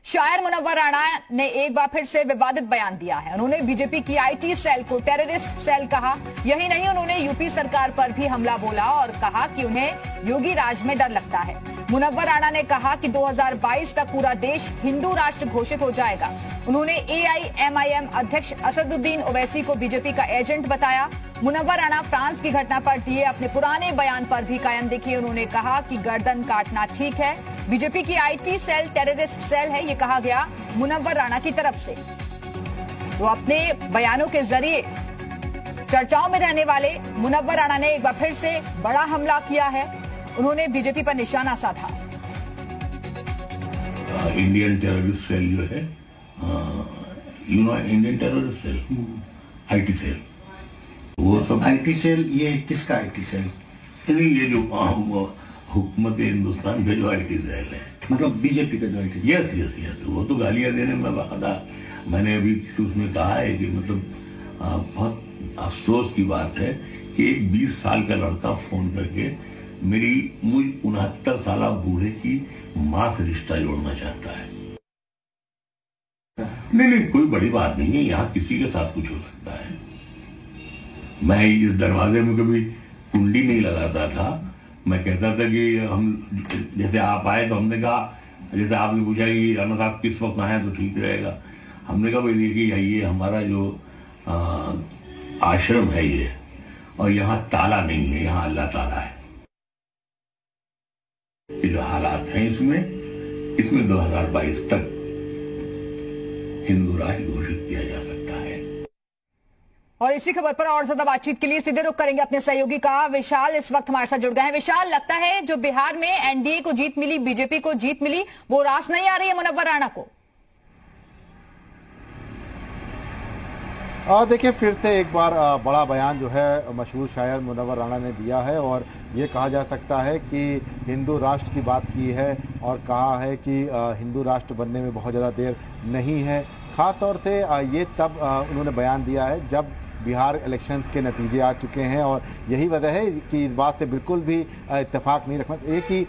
शायर मुनव्वर राणा ने एक बार फिर से विवादित बयान दिया है। उन्होंने बीजेपी की आईटी सेल को टेररिस्ट सेल कहा। यही नहीं, उन्होंने यूपी सरकार पर भी हमला बोला और कहा कि उन्हें योगी राज में डर लगता है। मुनव्वर राणा ने कहा कि 2022 तक पूरा देश हिंदू राष्ट्र घोषित हो जाएगा। उन्होंने एआईएमआईएम अध्यक्ष असदुद्दीन ओवैसी को बीजेपी का एजेंट बताया। मुनव्वर राणा फ्रांस की घटना पर दिए अपने पुराने बयान पर भी कायम देखिए। उन्होंने कहा कि गर्दन काटना ठीक है, बीजेपी की आईटी सेल टेररिस्ट सेल है, ये कहा गया मुनव्वर राणा की तरफ से। तो अपने बयानों के जरिए चर्चाओं में रहने वाले मुनव्वर राणा ने एक बार फिर से बड़ा हमला किया है। उन्होंने बीजेपी पर निशाना साधा। इंडियन टेररिस्ट सेल जो है, Indian terrorist cell, IT cell, वो सब आईटी सेल। ये किसका आईटी सेल? ये जो हुकूमत हिंदुस्तान का जो आईटी सेल है, मतलब बीजेपी का जो आईटी। यस यस यस, वो तो गालियां देने में बाकायदा मैंने अभी किसी उसमें कहा है कि मतलब बहुत अफसोस की बात है कि एक 20 साल का लड़का फोन करके मुझ 69 साल बूढ़े की मां से रिश्ता जोड़ना चाहता है। नहीं, कोई बड़ी बात नहीं है, यहाँ किसी के साथ कुछ हो सकता है। मैं इस दरवाजे में कभी कुंडी नहीं लगाता था। मैं कहता था कि हम, जैसे आप आए तो हमने कहा, जैसे आपने पूछा कि राणा साहब किस वक्त आए तो ठीक रहेगा, हमने कहा भाई देखिए ये हमारा जो आश्रम है ये, और यहाँ ताला नहीं है, यहाँ अल्लाह ताला है। ये जो हालात हैं इसमें 2022 तक हिंदू राष्ट्र घोषित किया जा सकता है। और इसी खबर पर और ज्यादा बातचीत के लिए सीधे रुख करेंगे अपने सहयोगी का। विशाल इस वक्त हमारे साथ जुड़ गए हैं। विशाल, लगता है जो बिहार में एनडीए को जीत मिली, बीजेपी को जीत मिली, वो रास नहीं आ रही है मुनव्वर राणा को? देखिए, फिर से एक बार बड़ा बयान जो है मशहूर शायर मुनव्वर राणा ने दिया है और ये कहा जा सकता है कि हिंदू राष्ट्र की बात की है और कहा है कि हिंदू राष्ट्र बनने में बहुत ज़्यादा देर नहीं है। ख़ास तौर से ये तब उन्होंने बयान दिया है जब बिहार इलेक्शंस के नतीजे आ चुके हैं और यही वजह है कि इस बात से बिल्कुल भी इत्तेफाक नहीं रखना चाहिए कि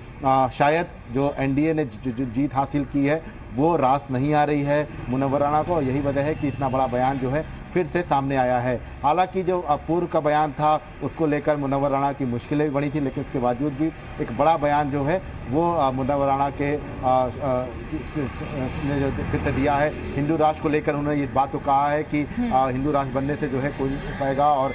शायद जो एनडीए ने जो जीत हासिल की है वो रास नहीं आ रही है मुनव्वर राणा को, और यही वजह है कि इतना बड़ा बयान जो है फिर से सामने आया है। हालांकि जो पूर्व का बयान था उसको लेकर मुनव्वर राणा की मुश्किलें भी बनी थी, लेकिन उसके बावजूद भी एक बड़ा बयान जो है वो मुनव्वर राणा के ने जो फिर से दिया है। हिंदू राष्ट्र को लेकर उन्होंने इस बात को कहा है कि हिंदू राष्ट्र बनने से जो है कोई नहीं पाएगा, और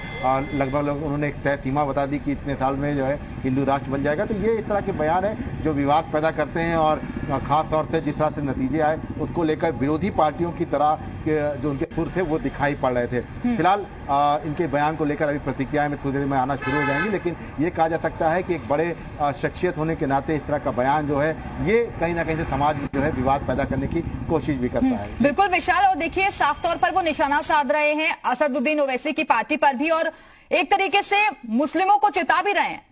लगभग उन्होंने एक तय सीमा बता दी कि इतने साल में जो है हिंदू राष्ट्र बन जाएगा। तो ये इस तरह के बयान है जो विवाद पैदा करते हैं और ख़ास तौर से जिस तरह से नतीजे आए उसको लेकर विरोधी पार्टियों की तरह के जो उनके सुर थे वो दिखाई पड़ रहे थे। फिलहाल इनके बयान को लेकर अभी प्रतिक्रियाएं में थोड़ी देर में आना शुरू हो जाएंगी, लेकिन ये कहा जा सकता है कि एक बड़े शख्सियत होने के नाते इस तरह का बयान जो है ये कहीं ना कहीं से समाज में जो है विवाद पैदा करने की कोशिश भी करता है। बिल्कुल विशाल, और देखिए साफ तौर पर वो निशाना साध रहे हैं असदुद्दीन ओवैसी की पार्टी पर भी और एक तरीके से मुस्लिमों को चिता भी रहे हैं।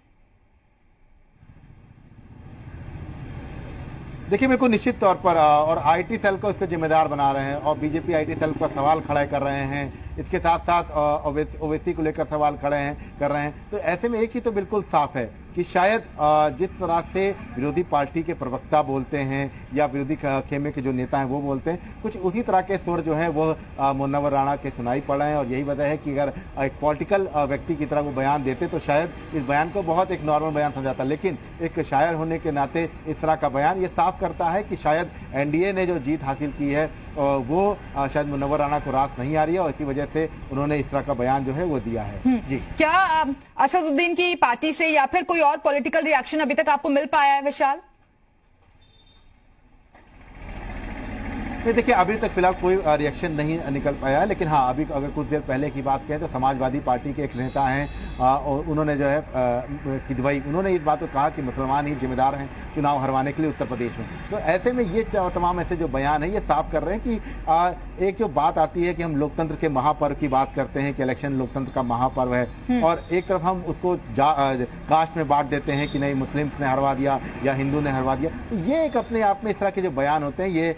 देखिए, बिल्कुल निश्चित तौर पर और आईटी सेल को इसके जिम्मेदार बना रहे हैं और बीजेपी आईटी सेल पर सवाल खड़े कर रहे हैं। इसके साथ साथ ओवैसी को लेकर सवाल कर रहे हैं। तो ऐसे में एक चीज तो बिल्कुल साफ है कि शायद जिस तरह से विरोधी पार्टी के प्रवक्ता बोलते हैं या विरोधी खेमे के जो नेता हैं वो बोलते हैं, कुछ उसी तरह के सुर जो है वो मुनव्वर राणा के सुनाई पड़ रहे हैं। और यही वजह है कि अगर एक पॉलिटिकल व्यक्ति की तरह वो बयान देते तो शायद इस बयान को बहुत एक नॉर्मल बयान समझाता, लेकिन एक शायर होने के नाते इस तरह का बयान ये साफ करता है कि शायद एनडीए ने जो जीत हासिल की है वो शायद मुनव्वर राणा को रास नहीं आ रही है और इसी वजह से उन्होंने इस तरह का बयान जो है वो दिया है। जी, क्या असदुद्दीन की पार्टी से या फिर कोई और पॉलिटिकल रिएक्शन अभी तक आपको मिल पाया है विशाल? नहीं, देखिए अभी तक फिलहाल कोई रिएक्शन नहीं निकल पाया है, लेकिन हाँ अभी अगर कुछ देर पहले की बात करें तो समाजवादी पार्टी के एक नेता हैं और उन्होंने जो है किदवई, उन्होंने इस बात को कहा कि मुसलमान ही जिम्मेदार हैं चुनाव हरवाने के लिए उत्तर प्रदेश में। तो ऐसे में ये तमाम ऐसे जो बयान है ये साफ कर रहे हैं कि एक जो बात आती है कि हम लोकतंत्र के महापर्व की बात करते हैं कि इलेक्शन लोकतंत्र का महापर्व है और एक तरफ हम उसको कास्ट में बांट देते हैं कि नहीं मुस्लिम्स ने हरवा दिया या हिंदू ने हरवा दिया। तो ये एक अपने आप में इस तरह के जो बयान होते हैं ये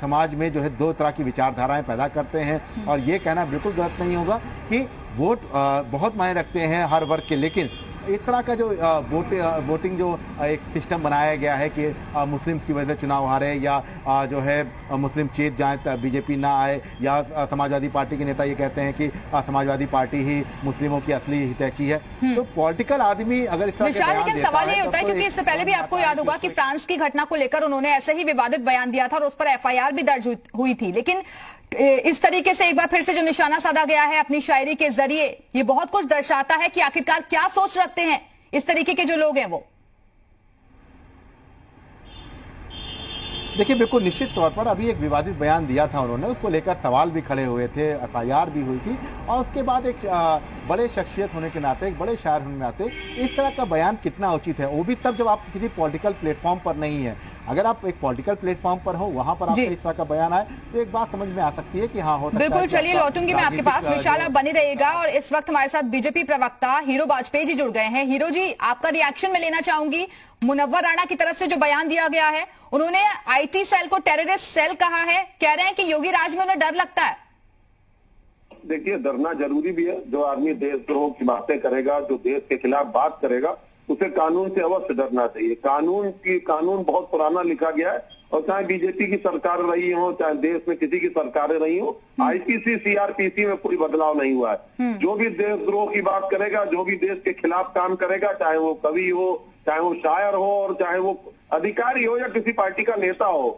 समाज में जो है दो तरह की विचारधाराएं पैदा करते हैं और ये कहना बिल्कुल गलत नहीं होगा कि वोट बहुत मायने रखते हैं हर वर्ग के, लेकिन इस तरह का जो वोटिंग जो एक सिस्टम बनाया गया है कि मुस्लिम की वजह से चुनाव हारे या जो है मुस्लिम जीत जाए, बीजेपी ना आए, या समाजवादी पार्टी के नेता ये कहते हैं कि समाजवादी पार्टी ही मुस्लिमों की असली हितैषी है। तो पॉलिटिकल आदमी अगर इस तरह के बयान लेकिन देता सवाल ये है, होता है तो क्योंकि इससे पहले भी आपको याद होगा कि फ्रांस की घटना को लेकर उन्होंने ऐसे ही विवादित बयान दिया था और उस पर एफआईआर भी दर्ज हुई थी। लेकिन इस तरीके से एक बार फिर से जो निशाना साधा गया है अपनी शायरी के जरिए, ये बहुत कुछ दर्शाता है कि आखिरकार क्या सोच रखते हैं इस तरीके के जो लोग हैं वो। देखिए, बिल्कुल निश्चित तौर पर अभी एक विवादित बयान दिया था उन्होंने, उसको लेकर सवाल भी खड़े हुए थे, एफआईआर भी हुई थी, और उसके बाद एक बड़े शख्सियत होने के नाते, एक बड़े शायर होने के नाते इस तरह का बयान कितना उचित है, वो भी तब जब आप किसी पॉलिटिकल प्लेटफॉर्म पर नहीं है। अगर आप एक पॉलिटिकल प्लेटफॉर्म पर हो, वहां पर आपको इस तरह का बयान आए तो एक बात समझ में आ सकती है कि हाँ हो सकता है। बिल्कुल, चलिए लौटूंगी मैं आपके पास, विशाल आप बने रहिएगा। और इस वक्त हमारे साथ बीजेपी प्रवक्ता हीरो वाजपेयी जी जुड़ गए हैं। हीरो जी, आपका रिएक्शन में लेना चाहूंगी। मुनव्वर राणा की तरफ से जो बयान दिया गया है, उन्होंने आईटी सेल को टेररिस्ट सेल कहा है, कह रहे हैं कि योगी राज में उन्हें डर लगता है। देखिए, डरना जरूरी भी है। जो आदमी देशद्रोह की बातें करेगा, जो देश के खिलाफ बात करेगा, उसे कानून से अवश्य डरना चाहिए। कानून बहुत पुराना लिखा गया है, और चाहे बीजेपी की सरकार रही हो, चाहे देश में किसी की सरकारें रही हो, आईपीसी सीआरपीसी में कोई बदलाव नहीं हुआ है। जो भी देशद्रोह की बात करेगा, जो भी देश के खिलाफ काम करेगा, चाहे वो कवि हो, चाहे वो शायर हो, और चाहे वो अधिकारी हो या किसी पार्टी का नेता हो,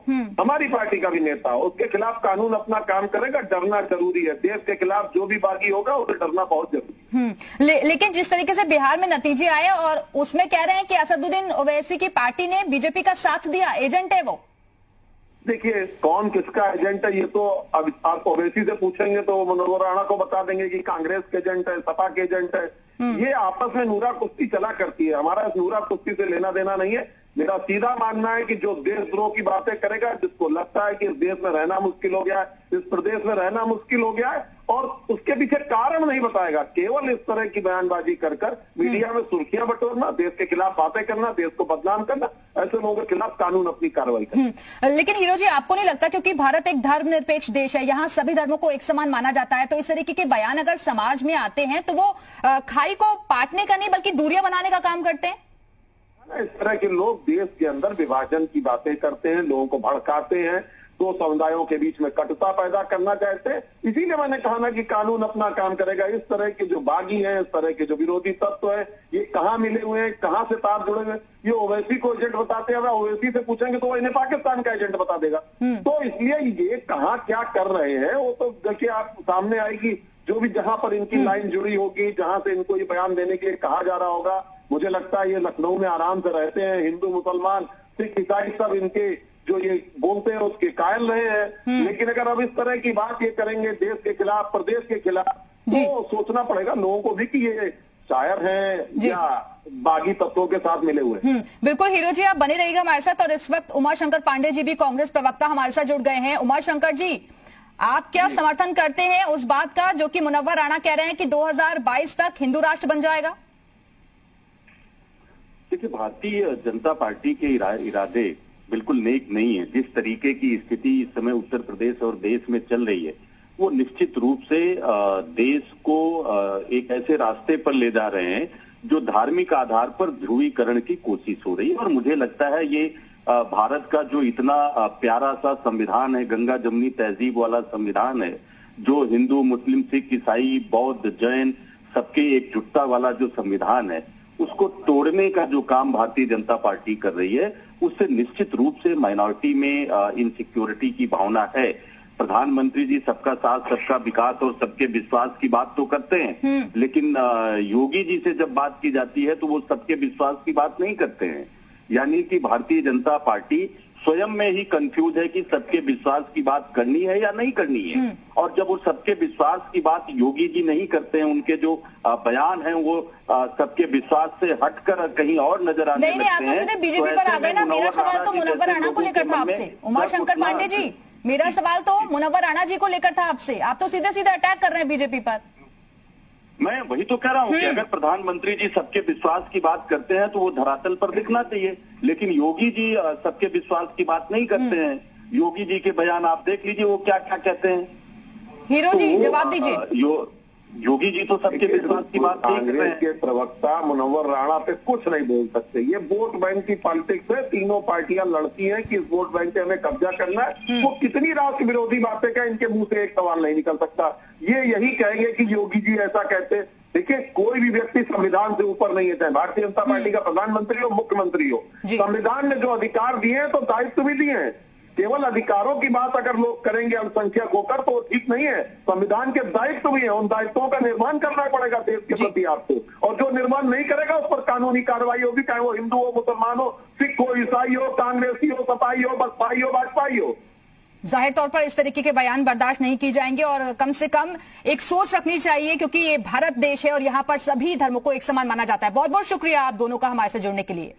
हमारी पार्टी का भी नेता हो, उसके खिलाफ कानून अपना काम करेगा। डरना जरूरी है। देश के खिलाफ जो भी बागी होगा उसे डरना बहुत जरूरी है। लेकिन जिस तरीके से बिहार में नतीजे आए और उसमें कह रहे हैं कि असदुद्दीन ओवैसी की पार्टी ने बीजेपी का साथ दिया, एजेंट है वो। देखिए, कौन किसका एजेंट है ये तो अब आप ओवैसी से पूछेंगे तो मुनव्वर राणा को बता देंगे कि कांग्रेस के एजेंट है, सपा के एजेंट है। ये आपस में नूरा कुश्ती चला करती है। हमारा इस नूरा कुश्ती से लेना देना नहीं है। मेरा सीधा मानना है कि जो देशद्रोह की बातें करेगा, जिसको लगता है कि इस देश में रहना मुश्किल हो गया है, इस प्रदेश में रहना मुश्किल हो गया है, और उसके पीछे कारण नहीं बताएगा, केवल इस तरह की बयानबाजी कर मीडिया में सुर्खियां बटोरना, देश के खिलाफ बातें करना, देश को बदनाम करना, ऐसे लोगों के खिलाफ कानून अपनी कार्रवाई करना। लेकिन हीरो जी, आपको नहीं लगता क्योंकि भारत एक धर्मनिरपेक्ष देश है, यहाँ सभी धर्मों को एक समान माना जाता है, तो इस तरीके के बयान अगर समाज में आते हैं तो वो खाई को पाटने का नहीं बल्कि दूरियां बनाने का काम करते हैं? इस तरह के लोग देश के अंदर विभाजन की बातें करते हैं, लोगों को भड़काते हैं, दो समुदायों के बीच में कटुता पैदा करना चाहते हैं। इसीलिए मैंने कहा ना कि कानून अपना काम करेगा। इस तरह के जो बागी हैं, इस तरह के जो विरोधी तत्व है, ये कहाँ मिले हुए हैं, कहाँ से तार जुड़े हुए हैं, ये ओवैसी को एजेंट बताते हैं। ओवैसी से पूछेंगे तो वो इन्हें पाकिस्तान का एजेंट बता देगा। तो इसलिए ये कहाँ क्या कर रहे हैं वो तो देखिए आप सामने आएगी। जो भी जहां पर इनकी लाइन जुड़ी होगी, जहां से इनको ये बयान देने के लिए कहा जा रहा होगा, मुझे लगता है ये लखनऊ में आराम से रहते हैं। हिंदू मुसलमान सिख ईसाई सब इनके जो ये बोलते हैं उसके कायल रहे हैं। लेकिन अगर अब इस तरह की बात ये करेंगे देश के खिलाफ, प्रदेश के खिलाफ, तो सोचना पड़ेगा लोगों को भी कि ये शायर हैं या बागी तत्वों के साथ मिले हुए। बिल्कुल हीरो जी, आप बने रहिएगा हमारे साथ। और इस वक्त उमाशंकर पांडे जी भी कांग्रेस प्रवक्ता हमारे साथ जुड़ गए हैं। उमाशंकर जी, आप क्या समर्थन करते हैं उस बात का जो कि मुनव्वर राणा कह रहे हैं कि 2022 तक हिंदू राष्ट्र बन जाएगा? देखिए, भारतीय जनता पार्टी के इरादे बिल्कुल नेक नहीं है। जिस तरीके की स्थिति इस समय उत्तर प्रदेश और देश में चल रही है, वो निश्चित रूप से देश को एक ऐसे रास्ते पर ले जा रहे हैं जो धार्मिक आधार पर ध्रुवीकरण की कोशिश हो रही है। और मुझे लगता है ये भारत का जो इतना प्यारा सा संविधान है, गंगा जमुनी तहजीब वाला संविधान है, जो हिंदू मुस्लिम सिख ईसाई बौद्ध जैन सबके एकजुटता वाला जो संविधान है, उसको तोड़ने का जो काम भारतीय जनता पार्टी कर रही है, उससे निश्चित रूप से माइनॉरिटी में इनसिक्योरिटी की भावना है। प्रधानमंत्री जी सबका साथ सबका विकास और सबके विश्वास की बात तो करते हैं, लेकिन योगी जी से जब बात की जाती है तो वो सबके विश्वास की बात नहीं करते हैं। यानी कि भारतीय जनता पार्टी स्वयं में ही कंफ्यूज है कि सबके विश्वास की बात करनी है या नहीं करनी है। और जब वो सबके विश्वास की बात योगी जी नहीं करते हैं, उनके जो बयान हैं वो सबके विश्वास से हटकर कहीं और नजर आने लगते हैं। आप तो सीधे बीजेपी पर आ गए ना। मेरा सवाल तो मुनव्वर राणा को लेकर था आपसे, उमाशंकर पांडे जी, मेरा सवाल तो मुनव्वर राणा जी को लेकर था आपसे। आप तो सीधे सीधे अटैक कर रहे हैं बीजेपी पर। मैं वही तो कह रहा हूँ कि अगर प्रधानमंत्री जी सबके विश्वास की बात करते हैं तो वो धरातल पर दिखना चाहिए, लेकिन योगी जी सबके विश्वास की बात नहीं करते हैं। योगी जी के बयान आप देख लीजिए, वो क्या क्या कहते हैं। हीरो जी जवाब दीजिए। योगी जी तो सबके विश्वास की बात नहीं कर रहे कांग्रेस हैं। के प्रवक्ता मुनव्वर राणा पे कुछ नहीं बोल सकते। ये वोट बैंक की पॉलिटिक्स है, तीनों पार्टियां लड़ती हैं कि इस वोट बैंक पे हमें कब्जा करना है। वो कितनी राष्ट्र विरोधी बातें कहें, इनके मुंह से एक सवाल नहीं निकल सकता। ये यही कहेंगे कि योगी जी ऐसा कहते। देखिए, कोई भी व्यक्ति संविधान से ऊपर नहीं है, चाहे भारतीय जनता पार्टी का प्रधानमंत्री हो, मुख्यमंत्री हो। संविधान ने जो अधिकार दिए हैं तो दायित्व भी दिए हैं। केवल अधिकारों की बात अगर लोग करेंगे अल्पसंख्यक होकर तो ठीक नहीं है। संविधान के दायित्व भी है, उन दायित्वों का निर्माण करना पड़ेगा देश के प्रति आपको, और जो निर्माण नहीं करेगा उस पर कानूनी कार्रवाई होगी, चाहे वो हिंदू हो, मुसलमान हो, सिख हो, ईसाई हो, कांग्रेसी हो, सपाई हो, बसपाई हो, भाजपाई हो। जाहिर तौर पर इस तरीके के बयान बर्दाश्त नहीं किए जाएंगे और कम से कम एक सोच रखनी चाहिए, क्योंकि ये भारत देश है और यहाँ पर सभी धर्मों को एक समान माना जाता है। बहुत बहुत शुक्रिया आप दोनों का हमारे से जुड़ने के लिए।